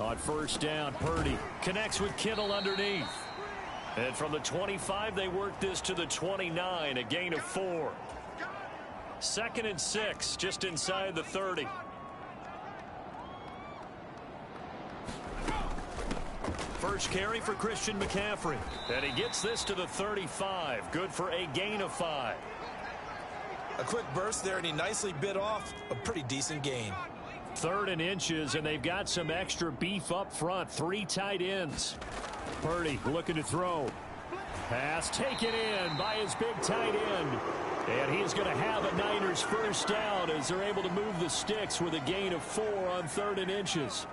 On first down, Purdy connects with Kittle underneath. And from the 25, they work this to the 29, a gain of 4. 2nd and 6, just inside the 30. First carry for Christian McCaffrey. And he gets this to the 35. Good for a gain of 5. A quick burst there, and he nicely bit off a pretty decent gain. 3rd and inches, and they've got some extra beef up front. 3 tight ends. Purdy looking to throw. Pass taken in by his big tight end. And he's going to have a Niners first down as they're able to move the sticks with a gain of 4 on 3rd and inches.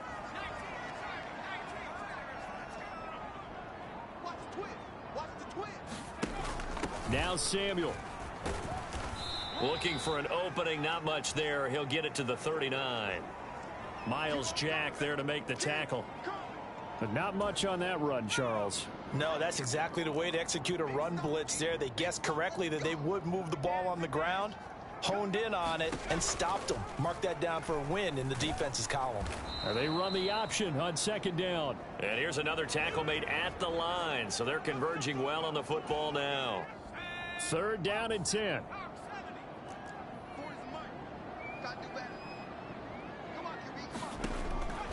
Now Samuel. Looking for an opening, not much there. He'll get it to the 39. Miles Jack there to make the tackle. But not much on that run, Charles. No, that's exactly the way to execute a run blitz there. They guessed correctly that they would move the ball on the ground, honed in on it, and stopped them. Mark that down for a win in the defense's column. They run the option on 2nd down. And here's another tackle made at the line, so they're converging well on the football now. 3rd down and 10.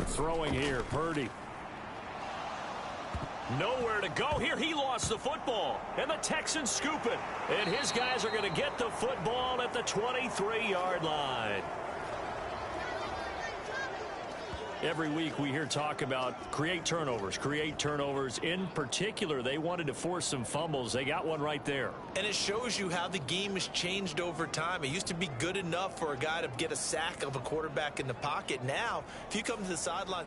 Throwing here, Purdy. Nowhere to go here. He lost the football, and the Texans scoop it. And his guys are going to get the football at the 23-yard line. Every week we hear talk about create turnovers. In particular, they wanted to force some fumbles. They got one right there. And it shows you how the game has changed over time. It used to be good enough for a guy to get a sack of a quarterback in the pocket. Now, if you come to the sideline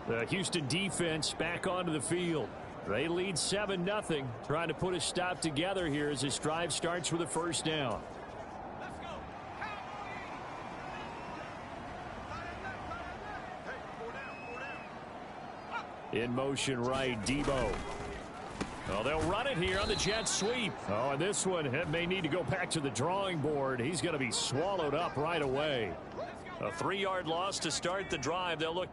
The Houston defense back onto the field. They lead 7-0, trying to put a stop together here as this drive starts with a first down. In motion right, Debo. Well, they'll run it here on the jet sweep. Oh, and this one may need to go back to the drawing board. He's going to be swallowed up right away. A 3-yard loss to start the drive. They'll look.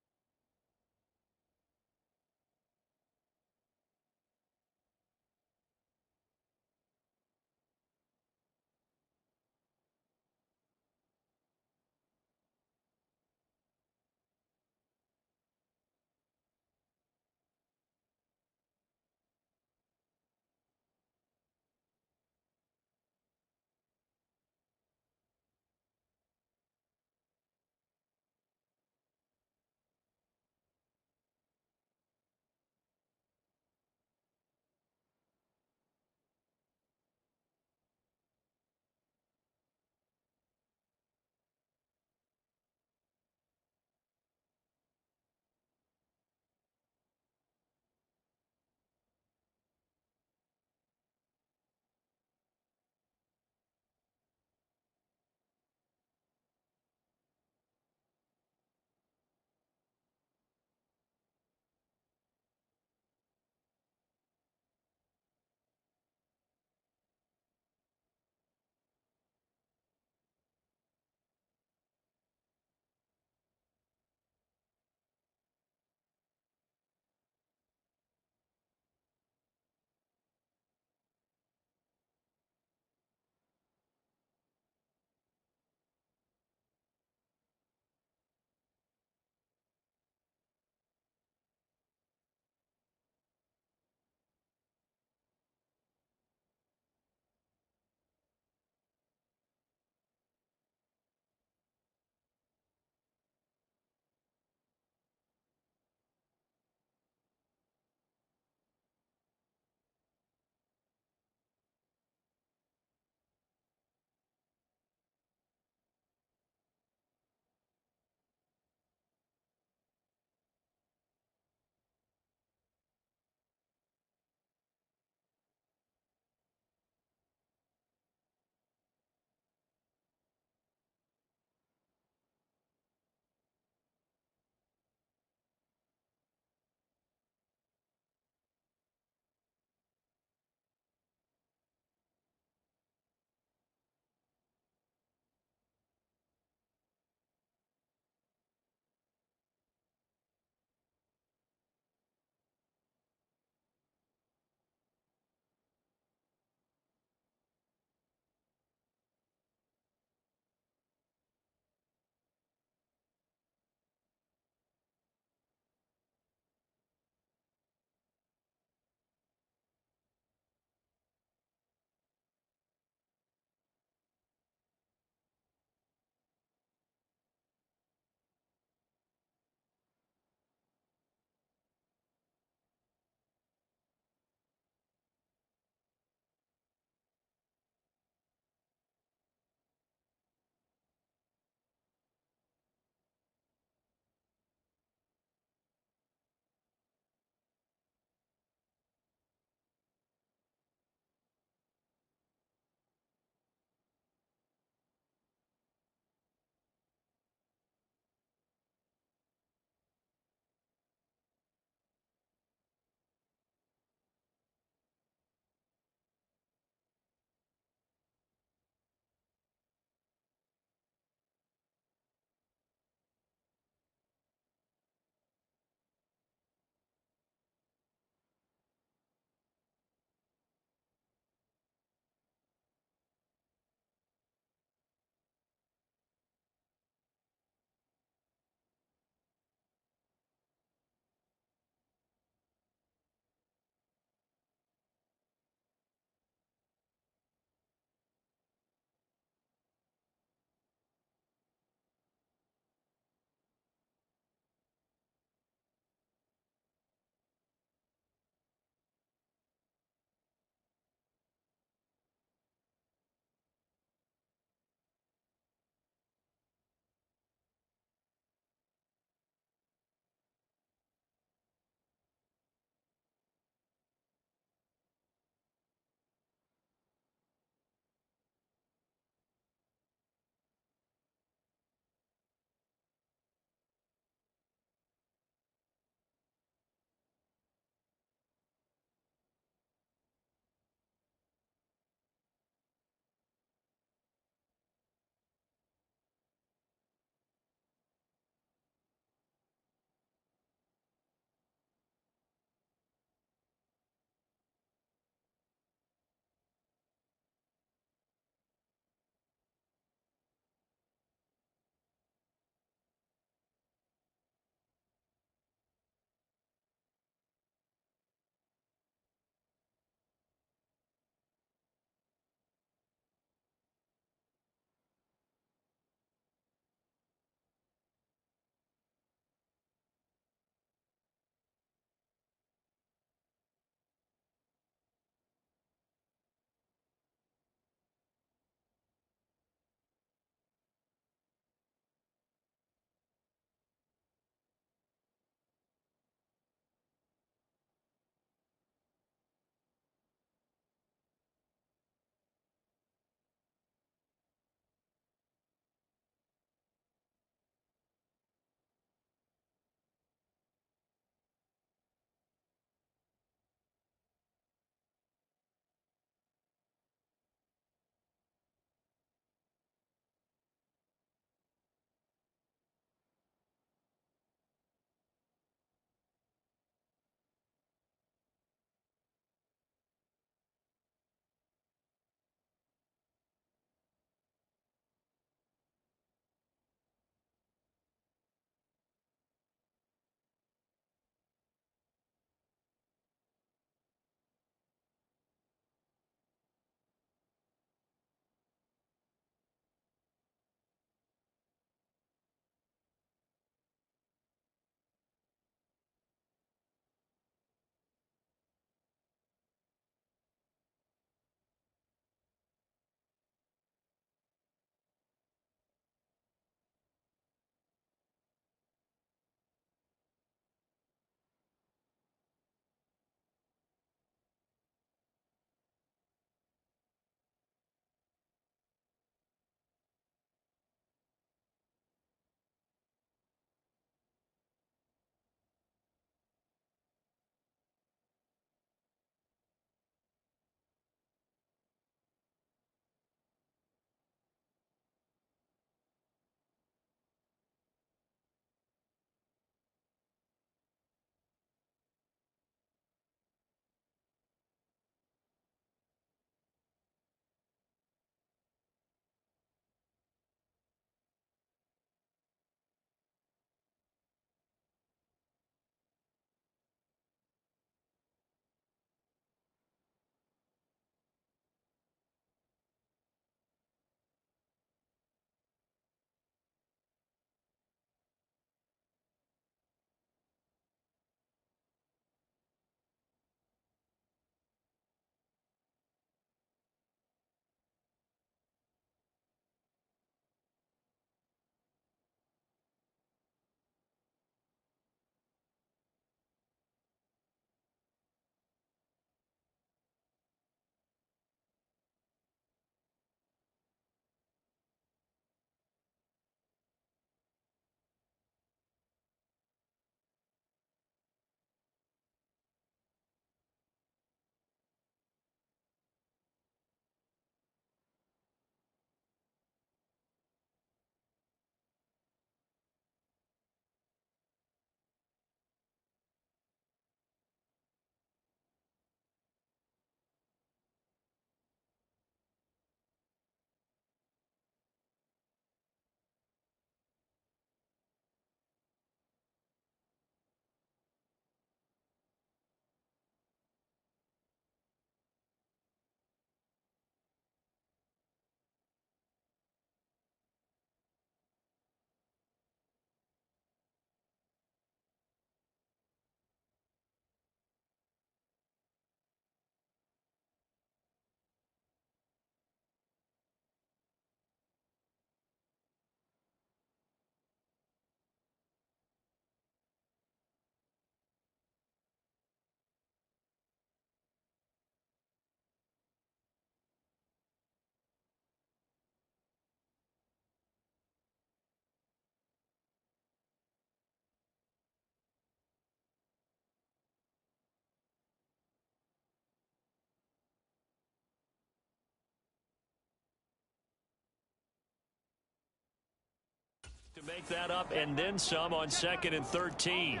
to make that up and then some on 2nd and 13.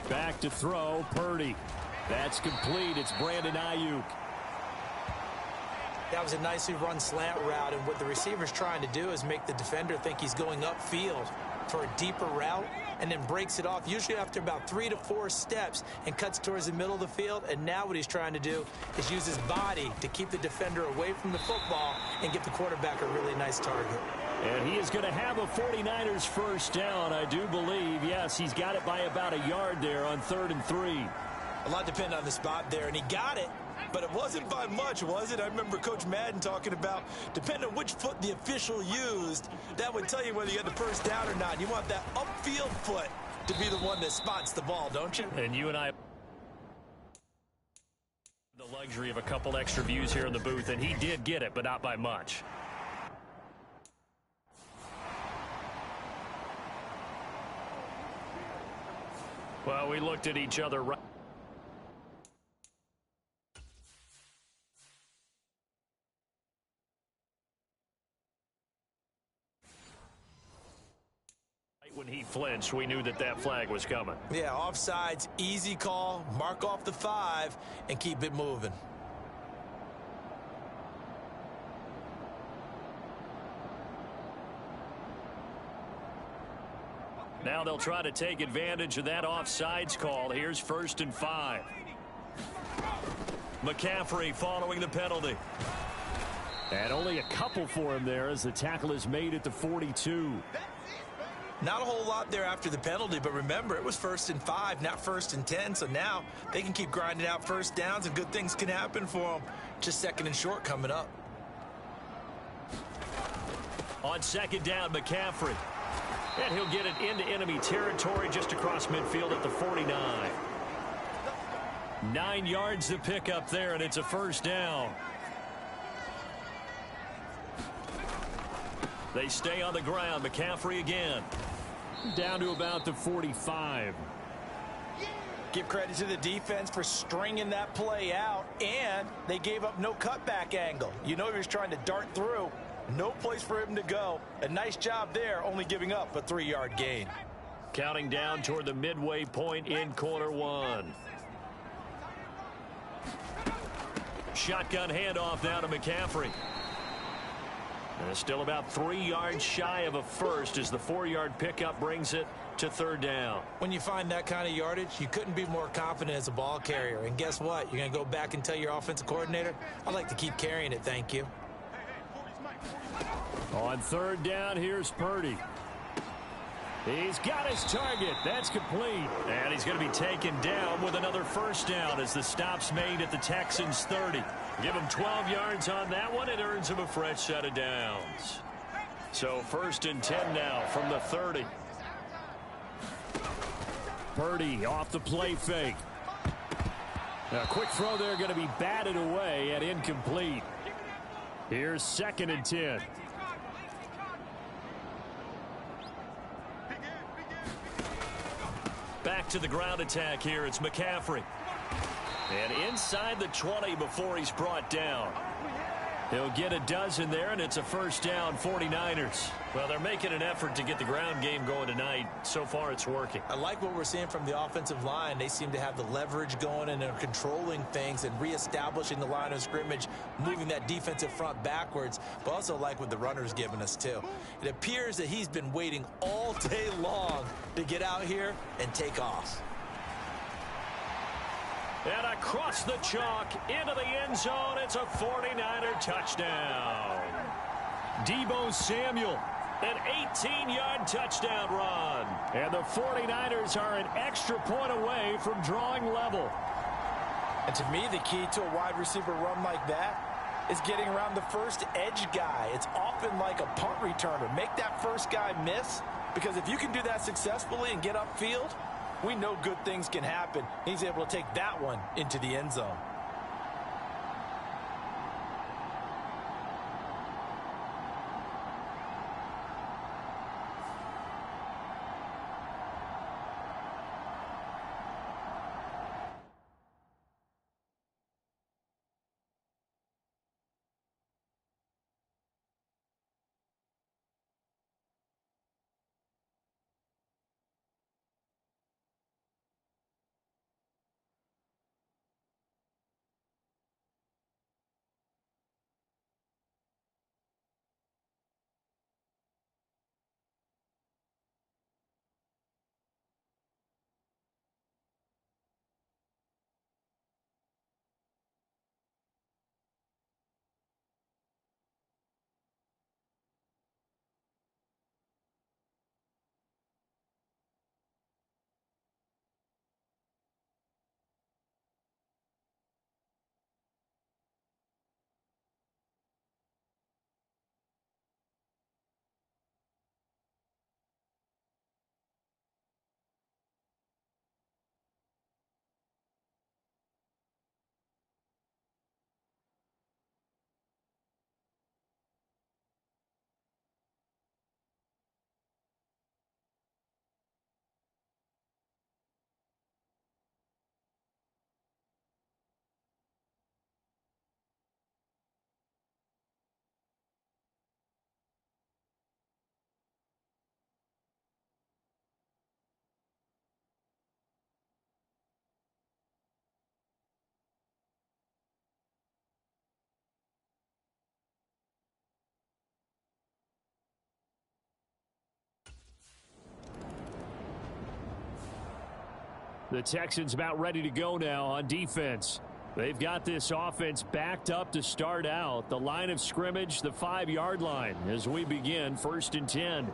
Back to throw, Purdy. That's complete. It's Brandon Ayuk. That was a nicely run slant route, and what the receiver's trying to do is make the defender think he's going upfield for a deeper route, and then breaks it off, usually after about 3 to 4 steps, and cuts towards the middle of the field. And now what he's trying to do is use his body to keep the defender away from the football and get the quarterback a really nice target. And he is going to have a 49ers first down, I do believe. Yes, he's got it by about a yard there on 3rd and 3. A lot depended on the spot there, and he got it. But it wasn't by much, was it? I remember Coach Madden talking about, depending on which foot the official used, that would tell you whether you had the first down or not. You want that upfield foot to be the one that spots the ball, don't you? And you and I have the luxury of a couple extra views here in the booth, and he did get it, but not by much. Well, we looked at each other right. When he flinched, we knew that that flag was coming. Yeah, offsides, easy call, mark off the 5, and keep it moving. Now they'll try to take advantage of that offsides call. Here's 1st and 5. McCaffrey following the penalty. And only a couple for him there as the tackle is made at the 42. Not a whole lot there after the penalty, but remember, it was 1st and 5, not 1st and 10, so now they can keep grinding out first downs and good things can happen for them. Just 2nd and short coming up. On 2nd down, McCaffrey. And he'll get it into enemy territory just across midfield at the 49. 9 yards to pick up there, and it's a first down. They stay on the ground. McCaffrey again. Down to about the 45. Give credit to the defense for stringing that play out, and they gave up no cutback angle. You know he was trying to dart through. No place for him to go. A nice job there, only giving up a 3-yard gain. Counting down toward the midway point in quarter 1. Shotgun handoff now to McCaffrey. And still about 3 yards shy of a first as the 4-yard pickup brings it to 3rd down. When you find that kind of yardage, you couldn't be more confident as a ball carrier. And guess what? You're going to go back and tell your offensive coordinator, I'd like to keep carrying it, thank you. On 3rd down, here's Purdy. He's got his target. That's complete. And he's going to be taken down with another first down as the stop's made at the Texans' 30. Give him 12 yards on that one. It earns him a fresh set of downs. So 1st and 10 now from the 30. Purdy off the play fake. A quick throw there going to be batted away and incomplete. Here's 2nd and 10. Back to the ground attack here. It's McCaffrey. And inside the 20 before he's brought down. He'll get a dozen there, and it's a first down, 49ers. Well, they're making an effort to get the ground game going tonight. So far, it's working. I like what we're seeing from the offensive line. They seem to have the leverage going and are controlling things and reestablishing the line of scrimmage, moving that defensive front backwards, but also like what the runner's giving us, too. It appears that he's been waiting all day long to get out here and take off. And across the chalk into the end zone, it's a 49er touchdown. Deebo Samuel, an 18-yard touchdown run. And the 49ers are an extra point away from drawing level. And to me, the key to a wide receiver run like that is getting around the first edge guy. It's often like a punt returner. Make that first guy miss, because if you can do that successfully and get upfield, we know good things can happen. He's able to take that one into the end zone. The Texans about ready to go now on defense. They've got this offense backed up to start out. The line of scrimmage, the 5-yard line as we begin 1st and 10.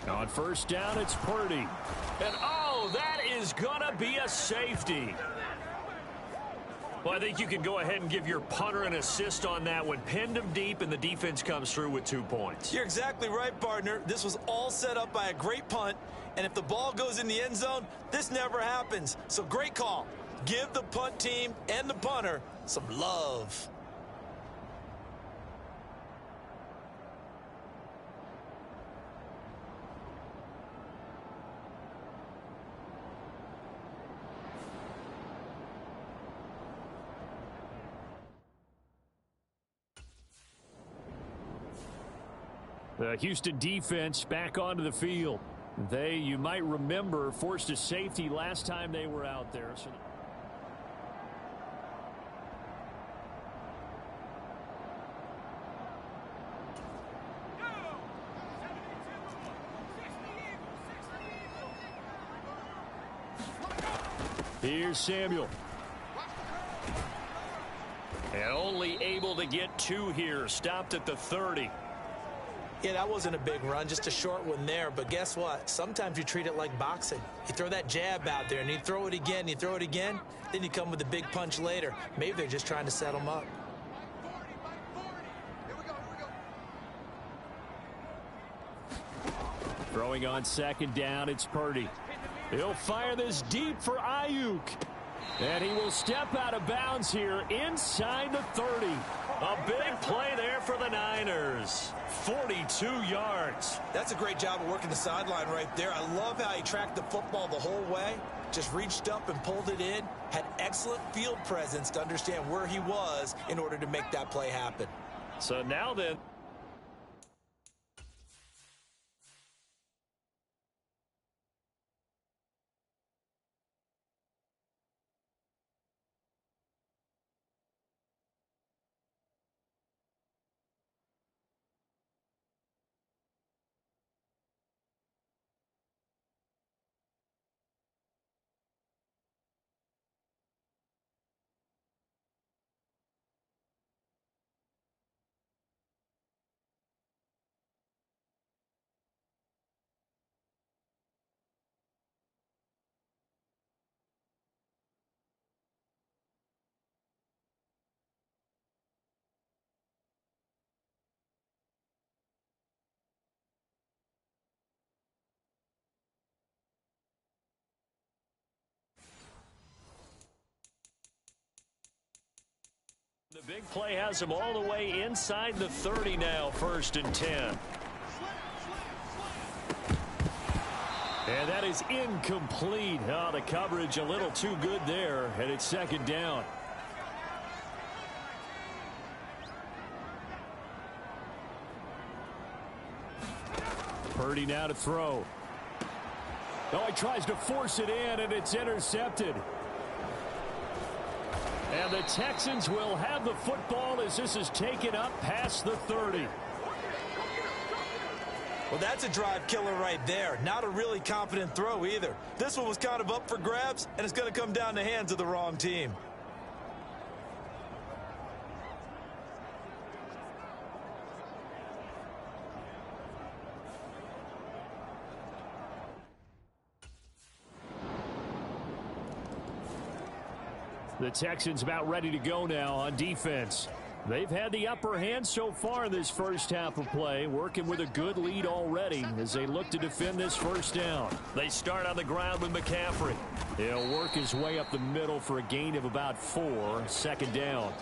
On 1st down, it's Purdy. And, oh, that is going to be a safety. Well, I think you can go ahead and give your punter an assist on that one. Pinned him deep, and the defense comes through with 2 points. You're exactly right, partner. This was all set up by a great punt, and if the ball goes in the end zone, this never happens. So great call. Give the punt team and the punter some love. The Houston defense back onto the field. They, you might remember, forced a safety last time they were out there. So here's Samuel. And only able to get 2 here. Stopped at the 30. Yeah, that wasn't a big run, just a short one there. But guess what? Sometimes you treat it like boxing. You throw that jab out there, and you throw it again, you throw it again, then you come with a big punch later. Maybe they're just trying to set them up. Throwing on 2nd down, it's Purdy. He'll fire this deep for Ayuk. And he will step out of bounds here inside the 30. A big play there for the Niners. 42 yards. That's a great job of working the sideline right there. I love how he tracked the football the whole way. Just reached up and pulled it in. Had excellent field presence to understand where he was in order to make that play happen. So now then, the big play has him all the way inside the 30 now, 1st and 10. And that is incomplete. Oh, the coverage a little too good there, and it's 2nd down. Purdy now to throw. Oh, he tries to force it in, and it's intercepted. And the Texans will have the football as this is taken up past the 30. Well, that's a drive killer right there. Not a really confident throw either. This one was kind of up for grabs, and it's going to come down the hands of the wrong team. The Texans about ready to go now on defense. They've had the upper hand so far in this first half of play, working with a good lead already as they look to defend this 1st down. They start on the ground with McCaffrey. He'll work his way up the middle for a gain of about 4, 2nd down.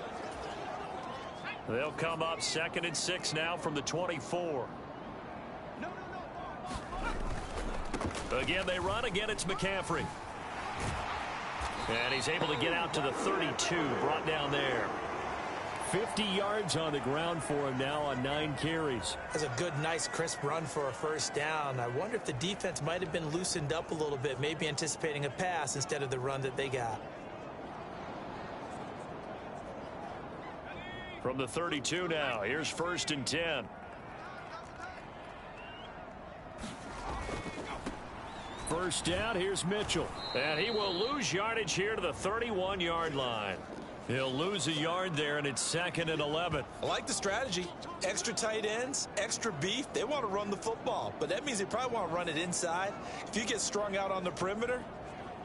They'll come up 2nd and 6 now from the 24. Again, they run. Again, it's McCaffrey. And he's able to get out to the 32, brought down there. 50 yards on the ground for him now on 9 carries. That's a good, nice, crisp run for a 1st down. I wonder if the defense might have been loosened up a little bit, maybe anticipating a pass instead of the run that they got. From the 32 now, here's 1st and 10. First down, here's Mitchell. And he will lose yardage here to the 31-yard line. He'll lose a yard there, and it's 2nd and 11. I like the strategy. Extra tight ends, extra beef. They want to run the football, but that means they probably want to run it inside. If you get strung out on the perimeter,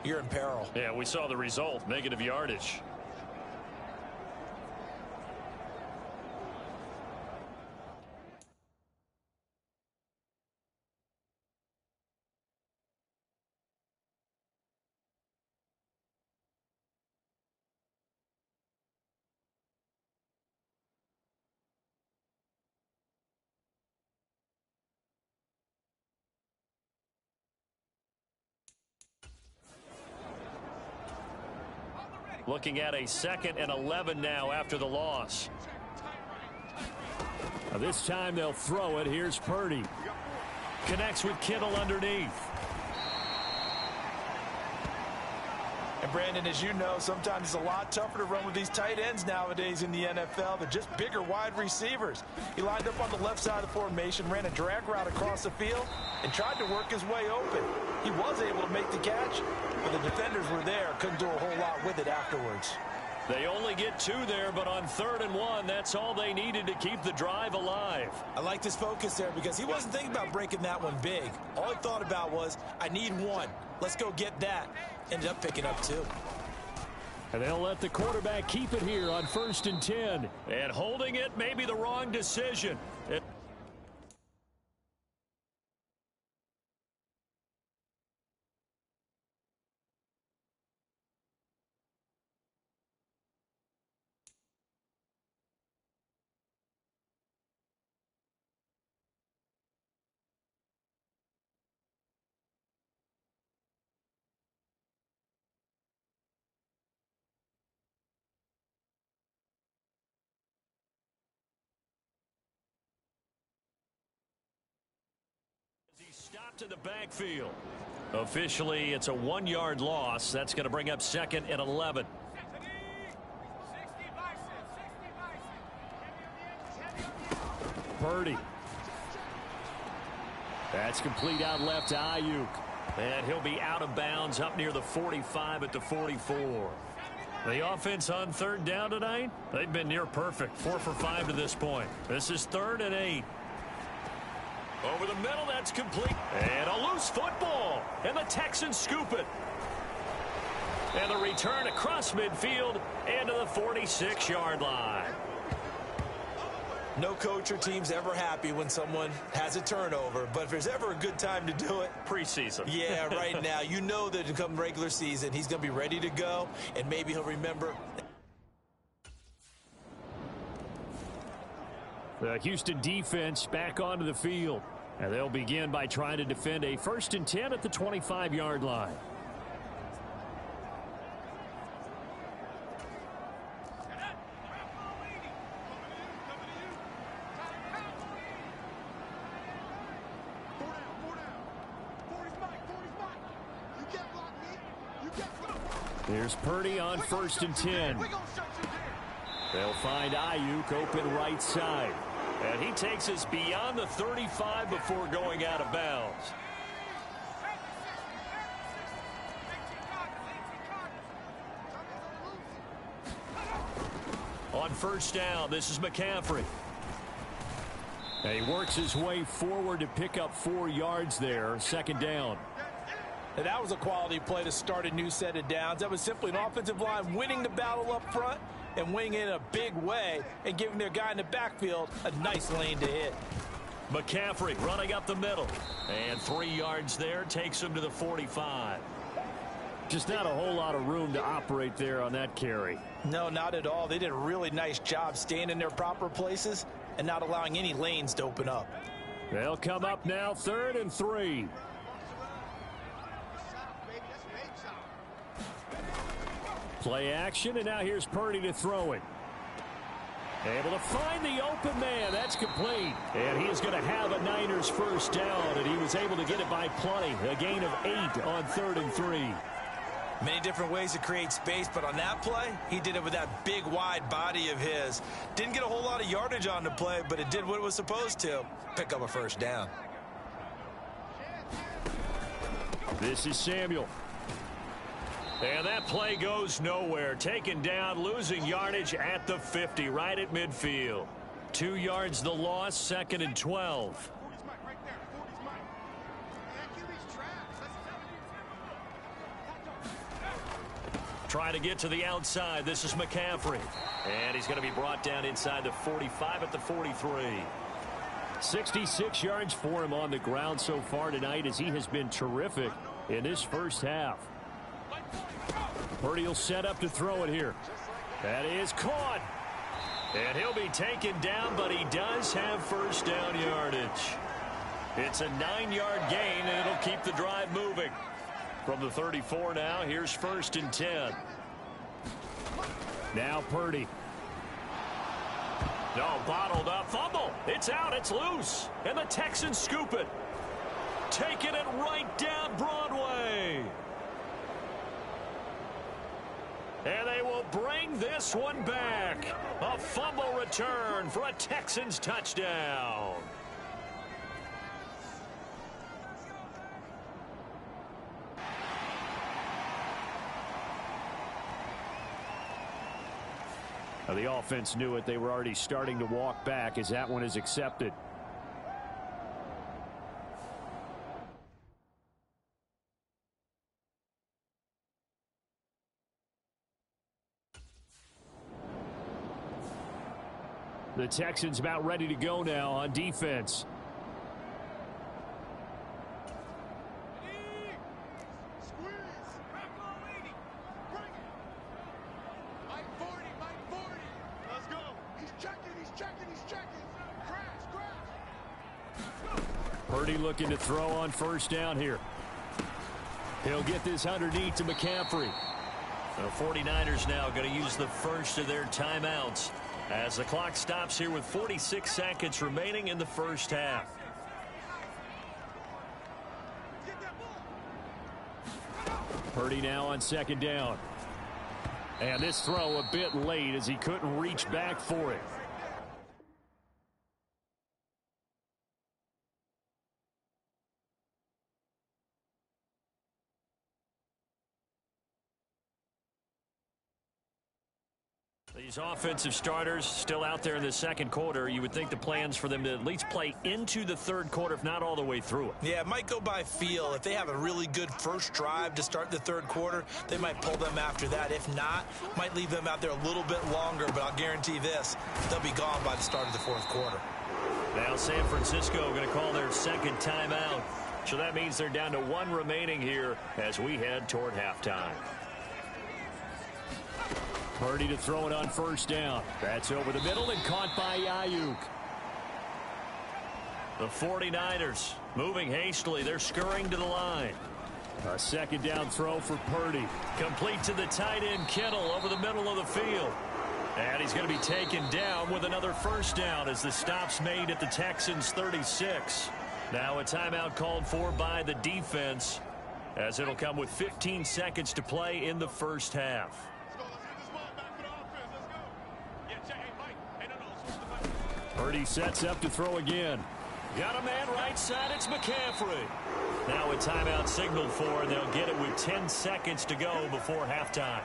you're in peril. Yeah, we saw the result, negative yardage. Looking at a 2nd and 11 now after the loss. Now this time they'll throw it. Here's Purdy. Connects with Kittle underneath. And Brandon, as you know, sometimes it's a lot tougher to run with these tight ends nowadays in the NFL. They're just bigger wide receivers. He lined up on the left side of the formation, ran a drag route across the field, and tried to work his way open. He was able to make the catch, but the defenders were there. Couldn't do a whole lot with it afterwards. They only get 2 there, but on 3rd and 1, that's all they needed to keep the drive alive. I like his focus there because he wasn't thinking about breaking that one big. All he thought about was, I need 1. Let's go get that. Ended up picking up 2. And they'll let the quarterback keep it here on 1st and 10. And holding it may be the wrong decision. He stopped in the backfield. Officially, it's a 1-yard loss. That's going to bring up 2nd and 11. Purdy. That's complete out left to Ayuk. And he'll be out of bounds up near the 45 at the 44. The offense on 3rd down tonight, they've been near perfect. 4 for 5 to this point. This is 3rd and 8. Over the middle, that's complete. And a loose football. And the Texans scoop it. And the return across midfield and to the 46-yard line. No coach or team's ever happy when someone has a turnover, but if there's ever a good time to do it, preseason. Yeah, right now. You know that to come regular season, he's going to be ready to go, and maybe he'll remember. The Houston defense back onto the field. And they'll begin by trying to defend a 1st and 10 at the 25-yard line. Here's Purdy on 1st and 10. They'll find Ayuk open right side. And he takes us beyond the 35 before going out of bounds. On 1st down, this is McCaffrey. And he works his way forward to pick up 4 yards there. 2nd down. And that was a quality play to start a new set of downs. That was simply an offensive line winning the battle up front and winning it in a big way and giving their guy in the backfield a nice lane to hit. McCaffrey running up the middle. And 3 yards there takes him to the 45. Just not a whole lot of room to operate there on that carry. No, not at all. They did a really nice job staying in their proper places and not allowing any lanes to open up. They'll come up now 3rd and 3. Play action, and now here's Purdy to throw it. Able to find the open man. That's complete. And he is going to have a Niners 1st down, and he was able to get it by plenty. A gain of 8 on 3rd and 3. Many different ways to create space, but on that play, he did it with that big, wide body of his. Didn't get a whole lot of yardage on the play, but it did what it was supposed to. Pick up a first down. This is Samuel. And that play goes nowhere. Taken down, losing yardage at the 50, right at midfield. 2 yards the loss, 2nd and 12. Trying to get to the outside. This is McCaffrey. And he's going to be brought down inside the 45 at the 43. 66 yards for him on the ground so far tonight as he has been terrific in this first half. Purdy will set up to throw it here. That is caught. And he'll be taken down, but he does have first down yardage. It's a 9-yard gain, and it'll keep the drive moving. From the 34 now, here's 1st and 10. Now Purdy. No, bottled up. Fumble. It's out. It's loose. And the Texans scoop it. Taking it right down Broadway. And they will bring this one back. A fumble return for a Texans touchdown. Now the offense knew it. They were already starting to walk back as that one is accepted. The Texans about ready to go now on defense. Purdy looking to throw on first down here. He'll get this underneath to McCaffrey. The 49ers now going to use the first of their timeouts as the clock stops here with 46 seconds remaining in the first half. Purdy now on 2nd down. And this throw a bit late as he couldn't reach back for it. These offensive starters still out there in the 2nd quarter. You would think the plans for them to at least play into the 3rd quarter, if not all the way through it. Yeah, it might go by feel. If they have a really good first drive to start the 3rd quarter, they might pull them after that. If not, might leave them out there a little bit longer, but I'll guarantee this, they'll be gone by the start of the 4th quarter. Now San Francisco going to call their 2nd timeout. So that means they're down to 1 remaining here as we head toward halftime. Purdy to throw it on first down. That's over the middle and caught by Ayuk. The 49ers moving hastily. They're scurrying to the line. A 2nd down throw for Purdy. Complete to the tight end Kittle over the middle of the field. And he's going to be taken down with another first down as the stop's made at the Texans 36. Now a timeout called for by the defense as it'll come with 15 seconds to play in the first half. Purdy sets up to throw again. Got a man right side. It's McCaffrey. Now a timeout signaled for, and they'll get it with 10 seconds to go before halftime.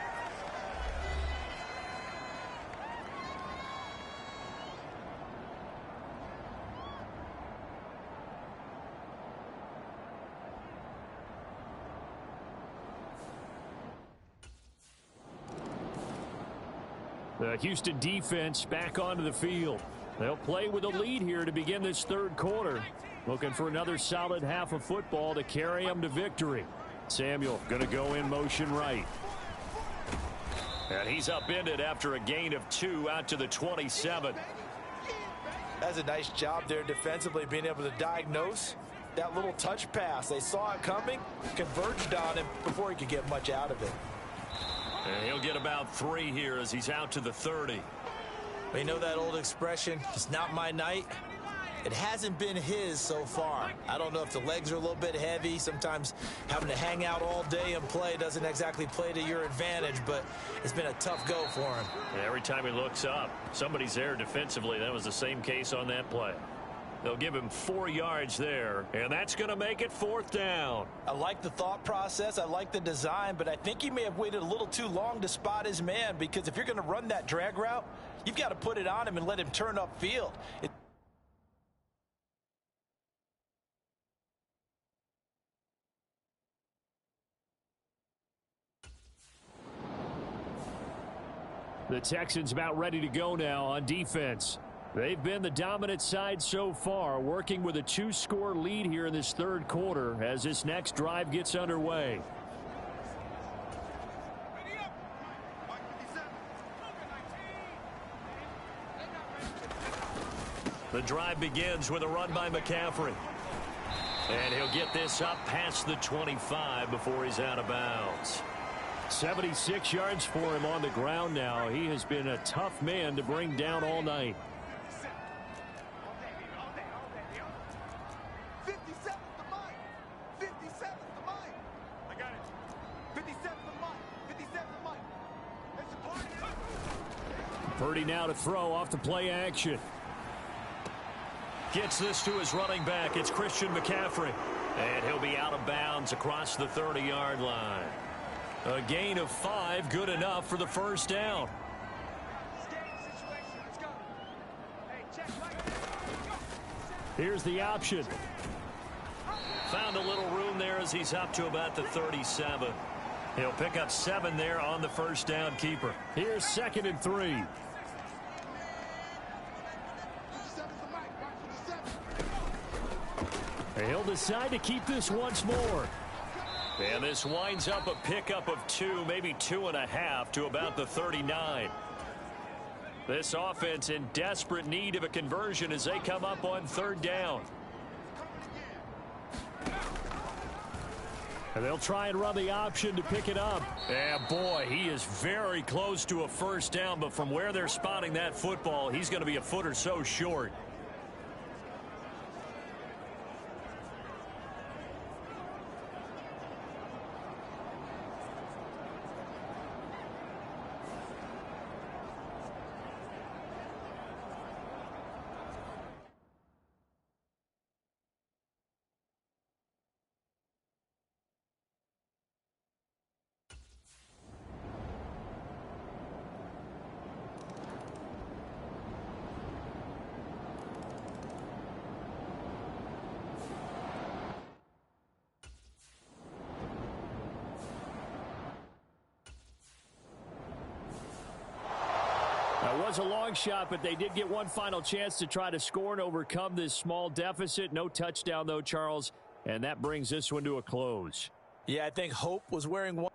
The Houston defense back onto the field. They'll play with a lead here to begin this 3rd quarter. Looking for another solid half of football to carry them to victory. Samuel going to go in motion right. And he's upended after a gain of 2 out to the 27. That's a nice job there defensively, being able to diagnose that little touch pass. They saw it coming, converged on him before he could get much out of it. And he'll get about 3 here as he's out to the 30. You know that old expression, it's not my night. It hasn't been his so far. I don't know if the legs are a little bit heavy. Sometimes having to hang out all day and play doesn't exactly play to your advantage, but it's been a tough go for him. Every time he looks up, somebody's there defensively. That was the same case on that play. They'll give him 4 yards there, and that's going to make it 4th down. I like the thought process. I like the design, but I think he may have waited a little too long to spot his man, because if you're going to run that drag route, you've got to put it on him and let him turn upfield. The Texans about ready to go now on defense. They've been the dominant side so far, working with a 2-score lead here in this 3rd quarter as this next drive gets underway. The drive begins with a run by McCaffrey. And he'll get this up past the 25 before he's out of bounds. 76 yards for him on the ground now. He has been a tough man to bring down all night. Purdy now to throw off the play action. Gets this to his running back. It's Christian McCaffrey. And he'll be out of bounds across the 30-yard line. A gain of 5, good enough for the 1st down. Here's the option. Found a little room there as he's up to about the 37. He'll pick up 7 there on the 1st down keeper. Here's 2nd and 3. He'll decide to keep this once more. And this winds up a pickup of 2, maybe 2.5 to about the 39. This offense in desperate need of a conversion as they come up on 3rd down. And they'll try and run the option to pick it up. And boy, he is very close to a 1st down, but from where they're spotting that football, he's going to be a foot or so short. That was a long shot, but they did get one final chance to try to score and overcome this small deficit. No touchdown, though, Charles, and that brings this one to a close. Yeah, I think hope was wearing one.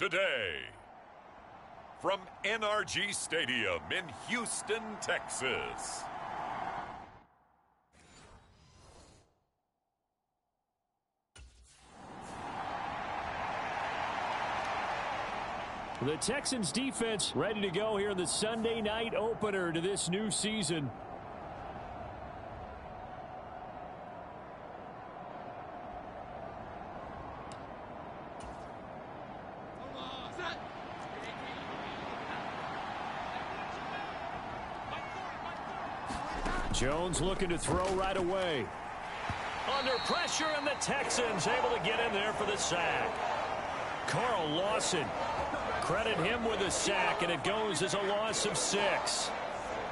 today. From NRG Stadium in Houston, Texas. The Texans defense ready to go here in the Sunday night opener to this new season. Jones looking to throw right away. Under pressure, and the Texans able to get in there for the sack. Carl Lawson. Credit him with a sack, and it goes as a loss of 6.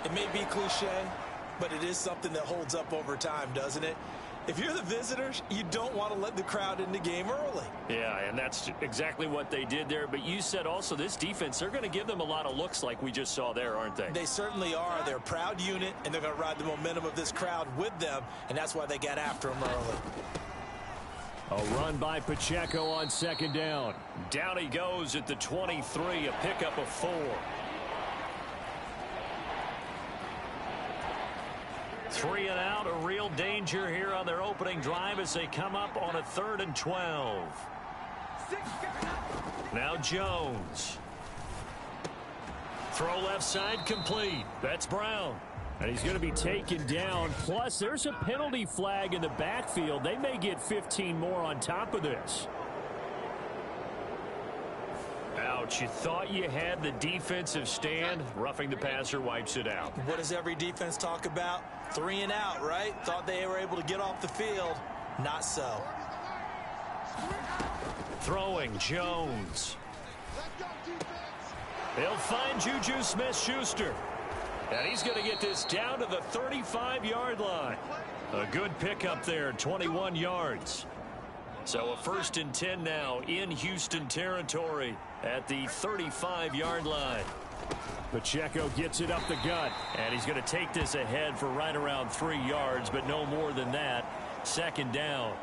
It may be cliche, but it is something that holds up over time, doesn't it? If you're the visitors, you don't want to let the crowd in the game early. Yeah, and that's exactly what they did there. But you said also this defense, they're going to give them a lot of looks like we just saw there, aren't they? They certainly are. They're a proud unit, and they're going to ride the momentum of this crowd with them, and that's why they got after them early. A run by Pacheco on 2nd down. Down he goes at the 23, a pickup of 4. 3 and out, a real danger here on their opening drive as they come up on a 3rd and 12. Now Jones. Throw left side complete. That's Brown. And he's going to be taken down. Plus, there's a penalty flag in the backfield. They may get 15 more on top of this. Ouch. You thought you had the defensive stand. Roughing the passer wipes it out. What does every defense talk about? 3 and out, right? Thought they were able to get off the field. Not so. Throwing Jones. They'll find Juju Smith-Schuster. And he's going to get this down to the 35-yard line. A good pickup there, 21 yards. So a 1st and 10 now in Houston territory at the 35-yard line. Pacheco gets it up the gut, and he's going to take this ahead for right around 3 yards, but no more than that. 2nd down.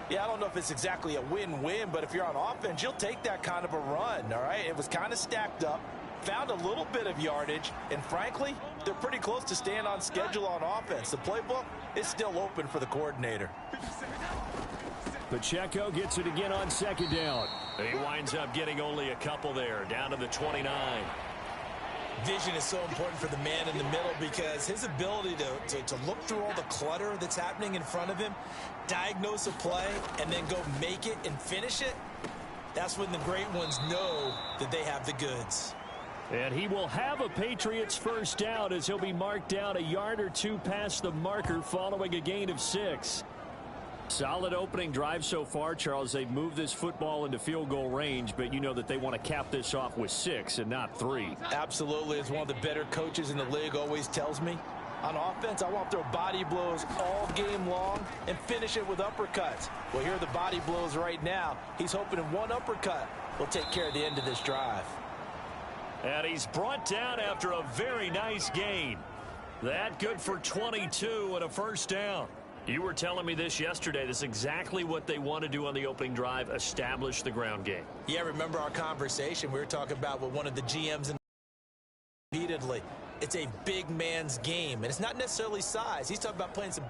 Yeah, I don't know if it's exactly a win-win, but if you're on offense, you'll take that kind of a run, all right? It was kind of stacked up. Found a little bit of yardage, and frankly, they're pretty close to staying on schedule on offense. The playbook is still open for the coordinator. Pacheco gets it again on 2nd down. He winds up getting only a couple there, down to the 29. Vision is so important for the man in the middle because his ability to look through all the clutter that's happening in front of him, diagnose a play, and then go make it and finish it, that's when the great ones know that they have the goods. And he will have a Patriots 1st down as he'll be marked down a yard or 2 past the marker following a gain of 6. Solid opening drive so far, Charles. They've moved this football into field goal range, but you know that they want to cap this off with 6 and not 3. Absolutely. As one of the better coaches in the league always tells me, on offense, I want to throw body blows all game long and finish it with uppercuts. Well, here are the body blows right now. He's hoping in one uppercut will take care of the end of this drive. And he's brought down after a very nice gain. That good for 22 and a 1st down. You were telling me this yesterday. This is exactly what they want to do on the opening drive, establish the ground game. Yeah, remember our conversation. We were talking about with one of the GMs repeatedly. It's a big man's game, and it's not necessarily size. He's talking about playing some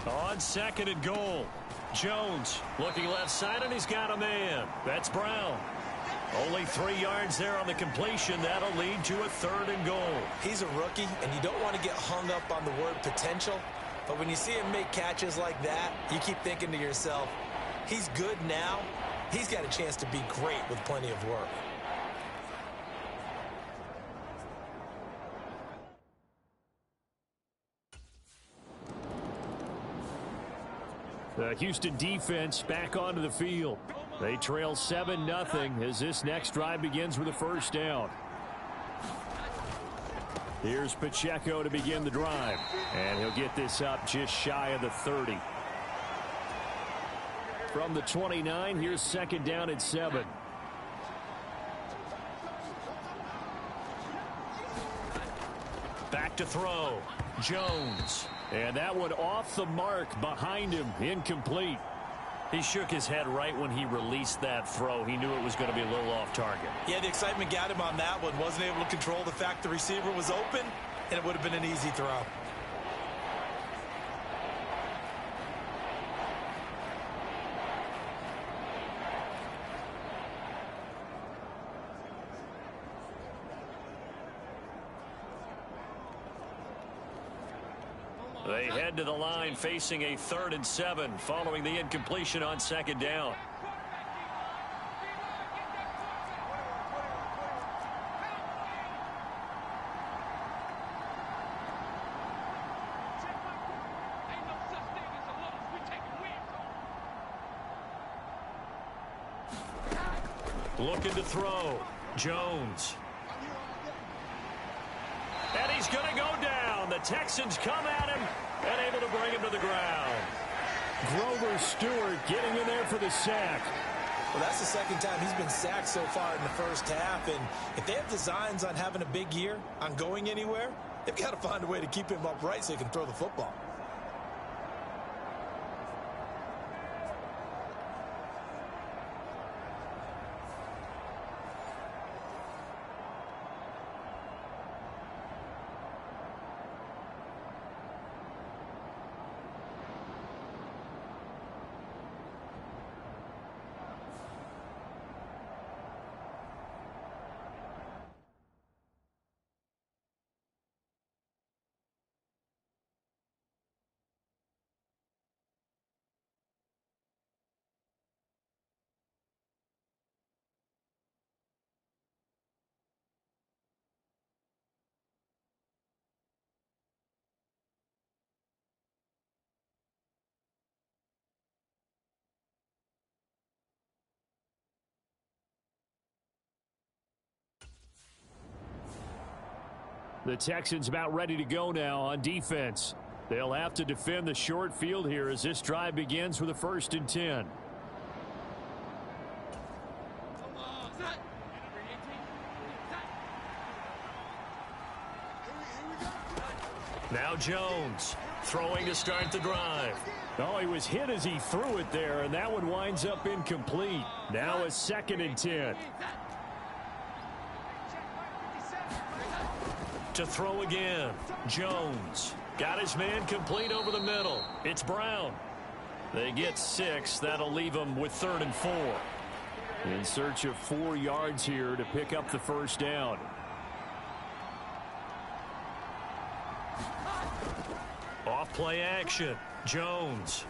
On 2nd and goal. Jones looking left side, and he's got a man. That's Brown. Only 3 yards there on the completion. That'll lead to a 3rd and goal. He's a rookie, and you don't want to get hung up on the word potential. But when you see him make catches like that, you keep thinking to yourself, he's good now. He's got a chance to be great with plenty of work. The Houston defense back onto the field. They trail 7-0 as this next drive begins with a first down. Here's Pacheco to begin the drive. And he'll get this up just shy of the 30. From the 29, here's second down at 7. Back to throw. Jones. And that one off the mark behind him. Incomplete. He shook his head right when he released that throw. He knew it was going to be a little off target. Yeah, the excitement got him on that one. Wasn't able to control the fact the receiver was open, and it would have been an easy throw. They head to the line facing a 3rd and 7 following the incompletion on second down. Looking to throw. Jones. And he's going to go down. The Texans come at him and able to bring him to the ground. Grover Stewart getting in there for the sack. Well, that's the second time he's been sacked so far in the first half. And if they have designs on having a big year, on going anywhere, they've got to find a way to keep him upright so he can throw the football. The Texans about ready to go now on defense. They'll have to defend the short field here as this drive begins with a 1st and 10. Now Jones throwing to start the drive. Oh, he was hit as he threw it there, and that one winds up incomplete. Now a 2nd and 10. To throw again. Jones got his man complete over the middle. It's Brown. They get 6. That'll leave them with 3rd and 4. In search of 4 yards here to pick up the first down. Off play action. Jones.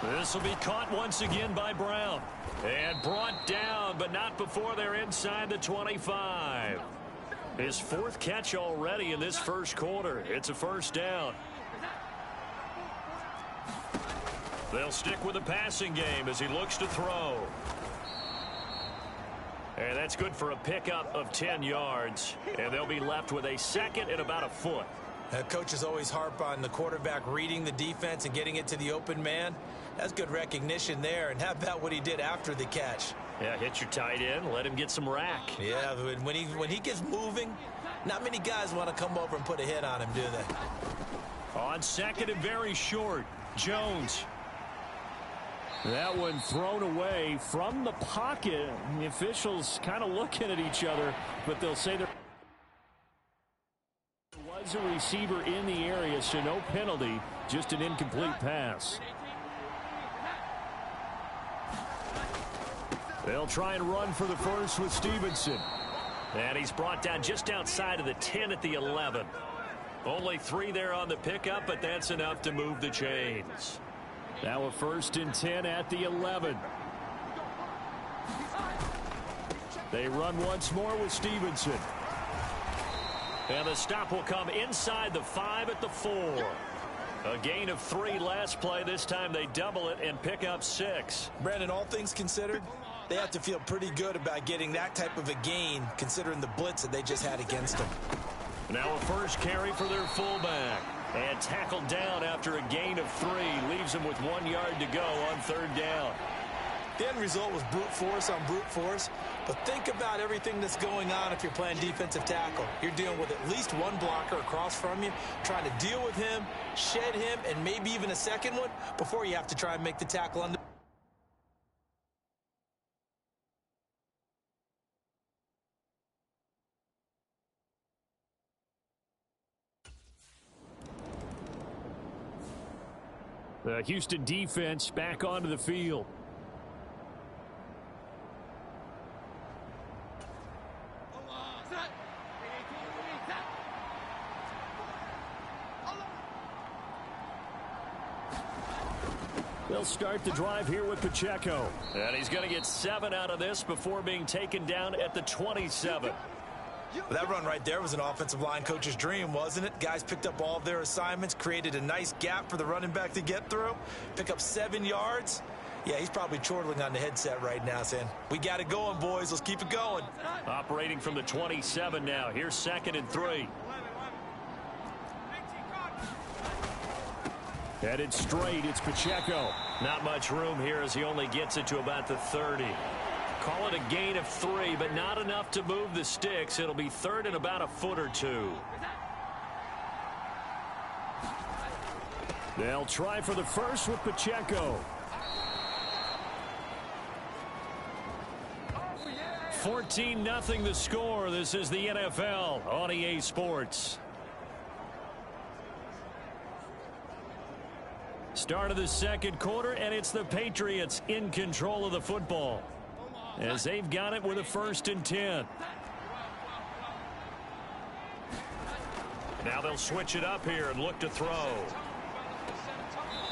This will be caught once again by Brown. And brought down, but not before they're inside the 25. His 4th catch already in this first quarter. It's a first down. They'll stick with the passing game as he looks to throw. And that's good for a pickup of 10 yards. And they'll be left with a 2nd and about a foot. Coaches always harp on the quarterback reading the defense and getting it to the open man. That's good recognition there. And how about what he did after the catch? Yeah, hit your tight end, let him get some rack. Yeah, when he gets moving, not many guys want to come over and put a hit on him, do they? On 2nd and very short, Jones. That one thrown away from the pocket. The officials kind of looking at each other, but they'll say there was a receiver in the area, so no penalty, just an incomplete pass. They'll try and run for the first with Stevenson. And he's brought down just outside of the 10 at the 11. Only 3 there on the pickup, but that's enough to move the chains. Now a 1st and 10 at the 11. They run once more with Stevenson. And the stop will come inside the 5 at the 4. A gain of 3 last play. This time they double it and pick up 6. Brandon, all things considered, they have to feel pretty good about getting that type of a gain, considering the blitz that they just had against them. Now a first carry for their fullback. And tackled down after a gain of 3. Leaves them with 1 yard to go on 3rd down. The end result was brute force on brute force. But think about everything that's going on if you're playing defensive tackle. You're dealing with at least one blocker across from you, trying to deal with him, shed him, and maybe even a second one before you have to try and make the tackle on the... The Houston defense back onto the field. They'll start the drive here with Pacheco. And he's going to get 7 out of this before being taken down at the 27. That run right there was an offensive line coach's dream, wasn't it? Guys picked up all of their assignments, created a nice gap for the running back to get through, pick up 7 yards. Yeah, he's probably chortling on the headset right now saying, we got it going, boys. Let's keep it going. Operating from the 27 now. Here's 2nd and 3. Headed straight, it's Pacheco. Not much room here as he only gets it to about the 30. Call it a gain of 3, but not enough to move the sticks. It'll be 3rd and about a foot or 2. They'll try for the first with Pacheco. 14-0 the score. This is the NFL on EA Sports. Start of the 2nd quarter, and it's the Patriots in control of the football as they've got it with a 1st and 10. Now they'll switch it up here and look to throw.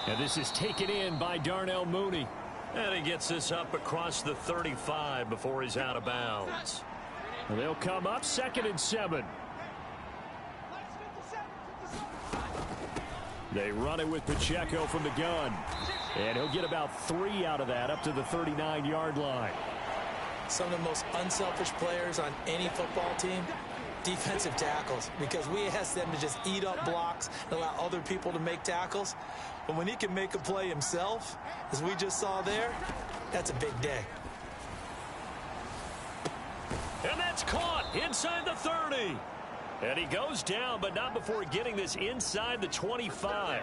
And this is taken in by Darnell Mooney. And he gets this up across the 35 before he's out of bounds. And they'll come up 2nd and 7. They run it with Pacheco from the gun. And he'll get about 3 out of that up to the 39-yard line. Some of the most unselfish players on any football team, defensive tackles, because we ask them to just eat up blocks and allow other people to make tackles. But when he can make a play himself, as we just saw there, that's a big day. And that's caught inside the 30. And he goes down, but not before getting this inside the 25.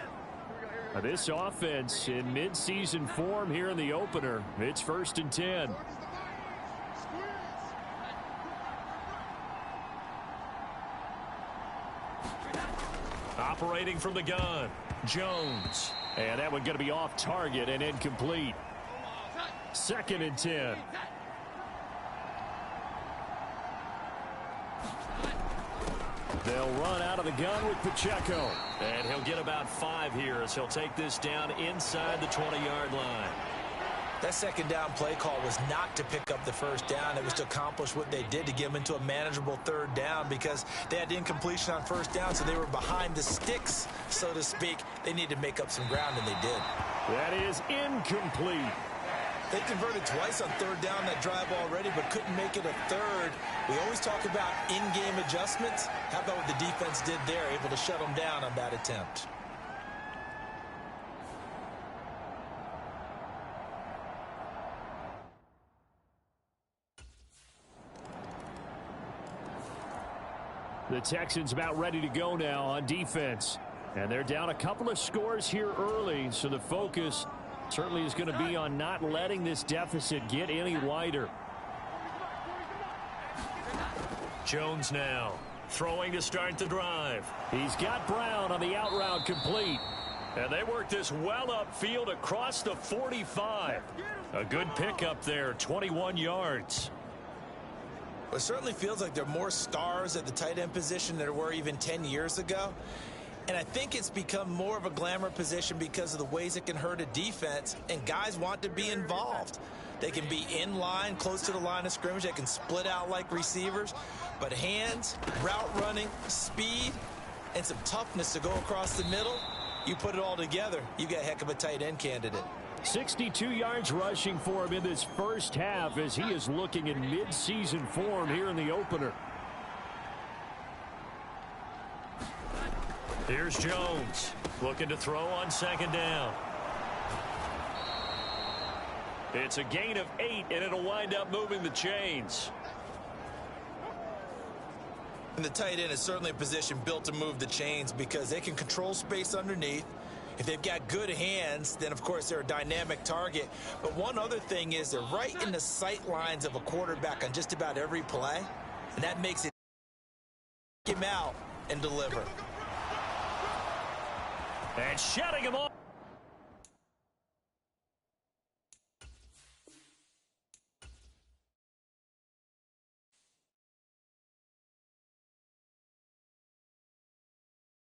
Now this offense in midseason form here in the opener. It's 1st and 10. Operating from the gun, Jones. And that one going to be off target and incomplete. 2nd and 10. They'll run out of the gun with Pacheco. And he'll get about 5 here as he'll take this down inside the 20-yard line. That 2nd down play call was not to pick up the 1st down. It was to accomplish what they did, to get them into a manageable 3rd down, because they had incompletion on 1st down, so they were behind the sticks, so to speak. They needed to make up some ground, and they did. That is incomplete. They converted twice on 3rd down that drive already, but couldn't make it a 3rd. We always talk about in-game adjustments. How about what the defense did there, able to shut them down on that attempt? The Texans about ready to go now on defense. And they're down a couple of scores here early, so the focus certainly is going to be on not letting this deficit get any wider. Jones now throwing to start the drive. He's got Brown on the out route complete. And they work this well upfield across the 45. A good pickup there, 21 yards. Well, it certainly feels like there are more stars at the tight end position than there were even 10 years ago. And I think it's become more of a glamour position because of the ways it can hurt a defense, and guys want to be involved. They can be in line, close to the line of scrimmage. They can split out like receivers. But hands, route running, speed, and some toughness to go across the middle, You put it all together, you got a heck of a tight end candidate. 62 yards rushing for him in this first half as he is looking in mid-season form here in the opener. Here's Jones looking to throw on second down. It's a gain of 8, and it'll wind up moving the chains. And the tight end is certainly a position built to move the chains because they can control space underneath. If they've got good hands, then, of course, they're a dynamic target. But one other thing is they're right in the sight lines of a quarterback on just about every play, and that makes it him out and deliver. And shutting him off.